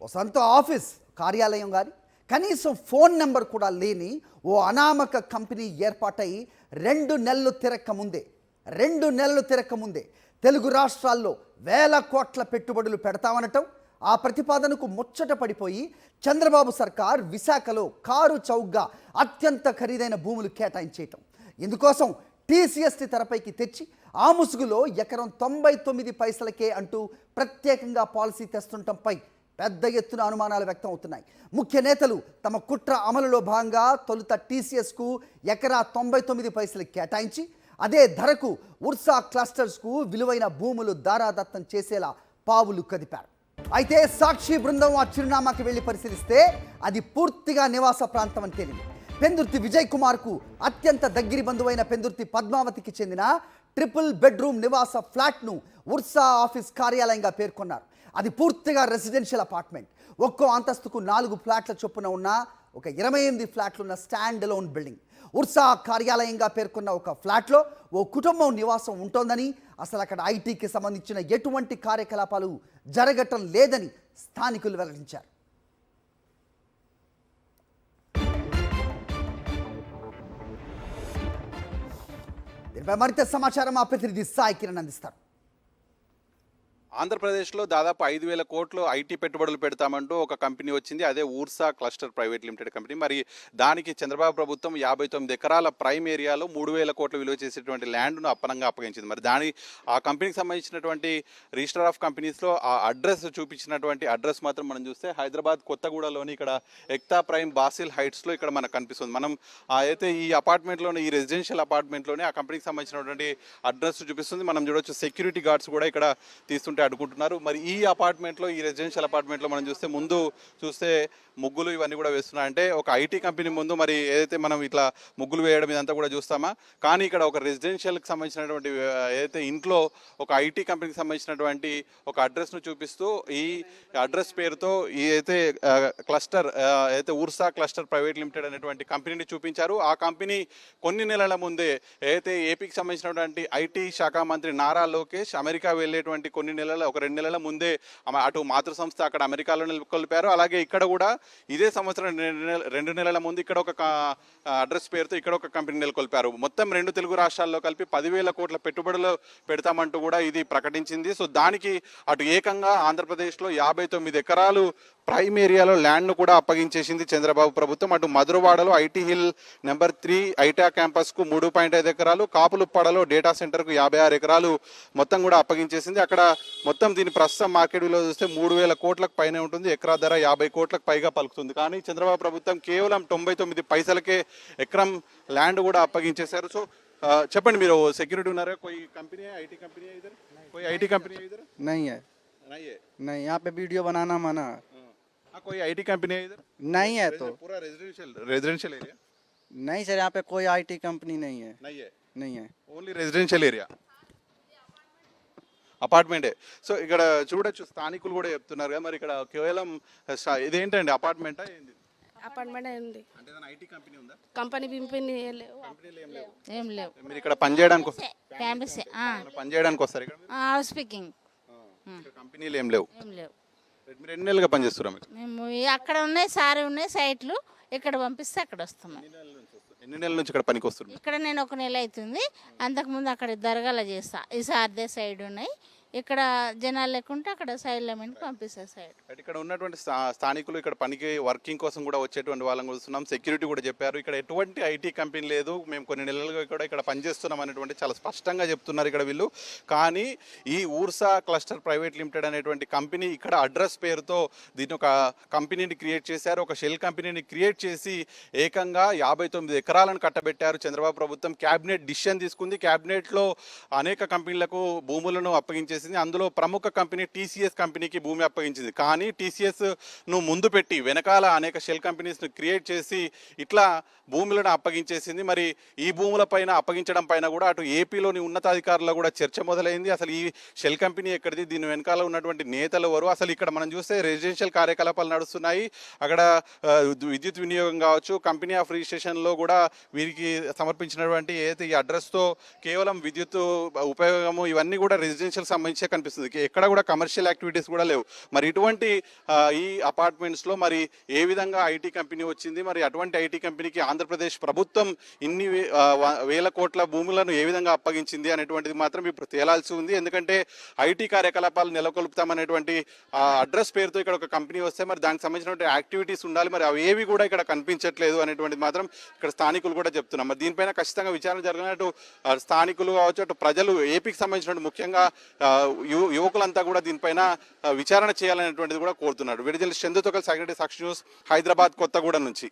ఓ సొంత ఆఫీస్ కార్యాలయం కానీ కనీసం ఫోన్ నెంబర్ కూడా లేని ఓ అనామక కంపెనీ ఏర్పాటై 2 నెలలు తిరక్కముందే తెలుగు రాష్ట్రాల్లో వేల కోట్ల పెట్టుబడులు పెడతామనటం, ఆ ప్రతిపాదనకు ముచ్చట పడిపోయి చంద్రబాబు సర్కార్ విశాఖలో కారు చౌకగా అత్యంత ఖరీదైన భూములు కేటాయించేయటం, ఇందుకోసం టీసీఎస్ని తెరపైకి తెచ్చి ఆ ముసుగులో ఎకరం 99 పైసలకే అంటూ ప్రత్యేకంగా పాలసీ తెస్తుండటంపై పెద్ద ఎత్తున అనుమానాలు వ్యక్తం అవుతున్నాయి. ముఖ్య నేతలు తమ కుట్ర అమలులో భాగంగా తొలుత టీసీఎస్కు ఎకరా 99 పైసలు కేటాయించి అదే ధరకు ఉర్సా క్లస్టర్స్కు విలువైన భూములు దారాదత్తం చేసేలా పావులు కదిపారు. అయితే సాక్షి బృందం ఆ చిరునామాకి వెళ్ళి పరిశీలిస్తే అది పూర్తిగా నివాస ప్రాంతం అని తేలింది. పెందుర్తి విజయ్ కుమార్కు అత్యంత దగ్గరి బంధువైన పెందుర్తి పద్మావతికి చెందిన 3 బెడ్రూమ్ నివాస ఫ్లాట్ను ఉర్సా ఆఫీస్ కార్యాలయంగా పేర్కొన్నారు. అది పూర్తిగా రెసిడెన్షియల్ అపార్ట్మెంట్. ఒక్కో అంతస్తుకు 4 ఫ్లాట్ల చొప్పున ఉన్న ఒక 28 ఫ్లాట్లున్న స్టాండ్ అలోన్ బిల్డింగ్. ఉర్సా కార్యాలయంగా పేర్కొన్న ఒక ఫ్లాట్లో ఓ కుటుంబం నివాసం ఉంటోందని, అసలు అక్కడ ఐటీకి సంబంధించిన ఎటువంటి కార్యకలాపాలు జరగటం లేదని స్థానికులు వెల్లడించారు. దీనిపై మరింత సమాచారం మా ప్రతినిధి సాయి కిరణ్ అందిస్తారు. ఆంధ్రప్రదేశ్లో దాదాపు 5,000 కోట్లు ఐటీ పెట్టుబడులు పెడతామంటూ ఒక కంపెనీ వచ్చింది. అదే ఊర్సా క్లస్టర్ ప్రైవేట్ లిమిటెడ్ కంపెనీ. మరి దానికి చంద్రబాబు ప్రభుత్వం 59 ఎకరాల ప్రైమ్ ఏరియాలో 3,000 కోట్లు విలువ చేసేటువంటి ల్యాండ్ను అప్పనంగా అప్పగించింది. మరి ఆ కంపెనీకి సంబంధించినటువంటి రిజిస్టర్ ఆఫ్ కంపెనీస్లో ఆ అడ్రస్ చూపించినటువంటి అడ్రస్ మాత్రం మనం చూస్తే హైదరాబాద్ కొత్తగూడలోని ఇక్కడ ఎక్తా ప్రైమ్ బాసిల్ హైట్స్లో ఇక్కడ మనకు కనిపిస్తుంది. మనం అయితే ఈ అపార్ట్మెంట్లోనే, ఈ రెసిడెన్షియల్ అపార్ట్మెంట్లోనే ఆ కంపెనీకి సంబంధించినటువంటి అడ్రస్ చూపిస్తుంది. మనం చూడొచ్చు సెక్యూరిటీ గార్డ్స్ కూడా ఇక్కడ తీస్తుంటే అడుగుంటున్నారు. మరి ఈ అపార్ట్మెంట్లో, ఈ రెసిడెన్షియల్ అపార్ట్మెంట్లో మనం చూస్తే ముగ్గులు ఇవన్నీ కూడా వేస్తున్నాయి. అంటే ఒక ఐటీ కంపెనీ ముందు మరి ఏదైతే మనం ఇట్లా ముగ్గులు వేయడం ఇదంతా కూడా చూస్తామా, కానీ ఇక్కడ ఒక రెసిడెన్షియల్కి సంబంధించినటువంటి ఏదైతే ఇంట్లో ఒక ఐటీ కంపెనీకి సంబంధించినటువంటి ఒక అడ్రస్ను చూపిస్తూ ఈ అడ్రస్ పేరుతో ఈ అయితే క్లస్టర్ అయితే ఊర్సా క్లస్టర్ ప్రైవేట్ లిమిటెడ్ అనేటువంటి కంపెనీని చూపించారు. ఆ కంపెనీ కొన్ని నెలల ముందే ఏదైతే ఏపీకి సంబంధించినటువంటి ఐటీ శాఖ మంత్రి నారా లోకేష్ అమెరికా వెళ్ళేటువంటి ఒక 2 నెలల ముందే అటు మాతృ సంస్థ అక్కడ అమెరికాలో నెలకొల్పారు. అలాగే ఇక్కడ కూడా ఇదే సంవత్సరం 2 నెలల ముందు ఇక్కడ ఒక అడ్రస్ పేరుతో ఇక్కడ ఒక కంపెనీ నెలకొల్పారు. మొత్తం 2 తెలుగు రాష్ట్రాల్లో కలిపి 10,000 కోట్ల పెట్టుబడులు పెడతామంటూ కూడా ఇది ప్రకటించింది. సో దానికి అటు ఏకంగా ఆంధ్రప్రదేశ్లో 59 ఎకరాలు ప్రైమ్ ఏరియాలో ల్యాండ్ను కూడా అప్పగించేసింది చంద్రబాబు ప్రభుత్వం. అటు మధురవాడలో ఐటీ హిల్ నెంబర్ 3 ఐటా క్యాంపస్కు 3.5 ఎకరాలు, కాపులుప్పాడలో డేటా సెంటర్కు 56 ఎకరాలు మొత్తం కూడా అప్పగించేసింది. అక్కడ మొత్తం దీని ప్రస్తుతం మార్కెట్ విలువ చూస్తే 3,000 కోట్లకు పైనే ఉంటుంది. ఎకరా ధర 50 కోట్లకు పైగా పలుకుతుంది. కానీ చంద్రబాబు ప్రభుత్వం కేవలం 99 పైసలకే ఎకరం ల్యాండ్ కూడా అప్పగించేశారు. సో చెప్పండి, మీరు సెక్యూరిటీ ఉన్నారా? कोई कंपनी है, आईटी कंपनी है इधर? कोई आईटी कंपनी है इधर? नहीं है। नहीं है? नहीं, यहाँ पे वीडियो बनाना मना है। हाँ, कोई आईटी कंपनी है इधर? नहीं है तो पूरा रेजिडेंशियल एरिया? नहीं सर, यहाँ पे कोई आईटी कंपनी नहीं है। नहीं है? नहीं है। ఓన్లీ రెసిడెన్షియల్ ఏరియా, అపార్ట్మెంటే. సో ఇక్కడ చూడొచ్చు, స్థానికులు కూడా చెప్తున్నారు కదా, మరి ఇక్కడ కేవలం ఇదేంటండి అపార్ట్మెంటా ఏంది? అపార్ట్మెంట్ ఉంది. అంటే ఐటీ కంపెనీ ఉందా? కంపెనీ పింపెనీ లేవు. కంపెనీలు ఏం లేవు. మీరు ఇక్కడ పని చేయడానికి ఫ్యామిలీస్ పని చేయడానికి వస్తారు ఇక్కడ? హౌస్ స్పీకింగ్ కంపెనీలు ఏం లేవు. ఏం లేవు. మీరు ఎన్ని నెలలుగా పని చేస్తున్నారు? మేము అక్కడ ఉన్నాయి, సారీ ఉన్నాయి సైట్లు, ఇక్కడ పంపిస్తే అక్కడ వస్తాం. ఎన్ని నెలల నుంచి ఇక్కడ పనికి వస్తున్నారు? ఇక్కడ నేను 1 నెల అవుతుంది. అంతకుముందు అక్కడ దర్గాల చేస్తా. ఈ సార్దే సైడ్ ఉన్నాయి. ఇక్కడ జనాలు లేకుంటే అక్కడ సైడ్ లెమన్కి పంపిస్తారు సైడ్. ఇక్కడ ఉన్నటువంటి స్థానికులు ఇక్కడ పనికి వర్కింగ్ కోసం కూడా వచ్చేటువంటి వాళ్ళని చూస్తున్నాం. సెక్యూరిటీ కూడా చెప్పారు ఇక్కడ ఎటువంటి ఐటీ కంపెనీ లేదు, మేము కొన్ని నెలలుగా కూడా ఇక్కడ పనిచేస్తున్నాం అనేటువంటి చాలా స్పష్టంగా చెప్తున్నారు ఇక్కడ వీళ్ళు. కానీ ఈ ఊర్సా క్లస్టర్ ప్రైవేట్ లిమిటెడ్ అనేటువంటి కంపెనీ ఇక్కడ అడ్రస్ పేరుతో దీన్ని ఒక కంపెనీని క్రియేట్ చేశారు. ఒక షెల్ కంపెనీని క్రియేట్ చేసి ఏకంగా 59 ఎకరాలను కట్టబెట్టారు. చంద్రబాబు ప్రభుత్వం క్యాబినెట్ డిసిషన్ తీసుకుంది. క్యాబినెట్లో అనేక కంపెనీలకు భూములను అప్పగించేసి అందులో ప్రముఖ కంపెనీ టీసీఎస్ కంపెనీకి భూమి అప్పగించింది. కానీ టీసీఎస్ను ముందు పెట్టి వెనకాల అనేక షెల్ కంపెనీస్ను క్రియేట్ చేసి ఇట్లా భూములను అప్పగించేసింది. మరి ఈ భూముల పైన అప్పగించడం పైన కూడా అటు ఏపీలోని ఉన్నతాధికారుల్లో కూడా చర్చ మొదలైంది. అసలు ఈ షెల్ కంపెనీ ఎక్కడిది, దీని వెనకాల ఉన్నటువంటి నేతలు ఎవరు, అసలు ఇక్కడ మనం చూస్తే రెసిడెన్షియల్ కార్యకలాపాలు నడుస్తున్నాయి. అక్కడ విద్యుత్ వినియోగం కావచ్చు, కంపెనీ ఆఫ్ రిజిస్ట్రేషన్లో కూడా వీరికి సమర్పించినటువంటి ఏదైతే ఈ అడ్రస్తో కేవలం విద్యుత్ ఉపయోగము ఇవన్నీ కూడా రెసిడెన్షియల్ సంబంధించి నుంచే కనిపిస్తుంది. ఎక్కడ కూడా కమర్షియల్ యాక్టివిటీస్ కూడా లేవు. మరి ఇటువంటి ఈ అపార్ట్మెంట్స్లో మరి ఏ విధంగా ఐటీ కంపెనీ వచ్చింది, మరి అటువంటి ఐటీ కంపెనీకి ఆంధ్రప్రదేశ్ ప్రభుత్వం ఇన్ని వేల కోట్ల భూములను ఏ విధంగా అప్పగించింది అనేటువంటిది మాత్రం ఇప్పుడు తేలాల్సి ఉంది. ఎందుకంటే ఐటీ కార్యకలాపాలు నెలకొల్పుతామనేటువంటి అడ్రస్ పేరుతో ఇక్కడ ఒక కంపెనీ వస్తే మరి దానికి సంబంధించినటువంటి యాక్టివిటీస్ ఉండాలి, మరి అవి ఏవి కూడా ఇక్కడ కనిపించట్లేదు అనేటువంటిది మాత్రం ఇక్కడ స్థానికులు కూడా చెప్తున్నారు. మరి దీనిపైన ఖచ్చితంగా విచారణ జరగనట్టు స్థానికులు కావచ్చు, అటు ప్రజలు, ఏపీకి సంబంధించినట్టు ముఖ్యంగా యువకులంతా కూడా దీనిపైన విచారణ చేయాలనేటువంటిది కూడా కోరుతున్నారు. విడుదల చందుతో కలిసి సాక్షి న్యూస్, హైదరాబాద్, కొత్తగూడెం నుంచి.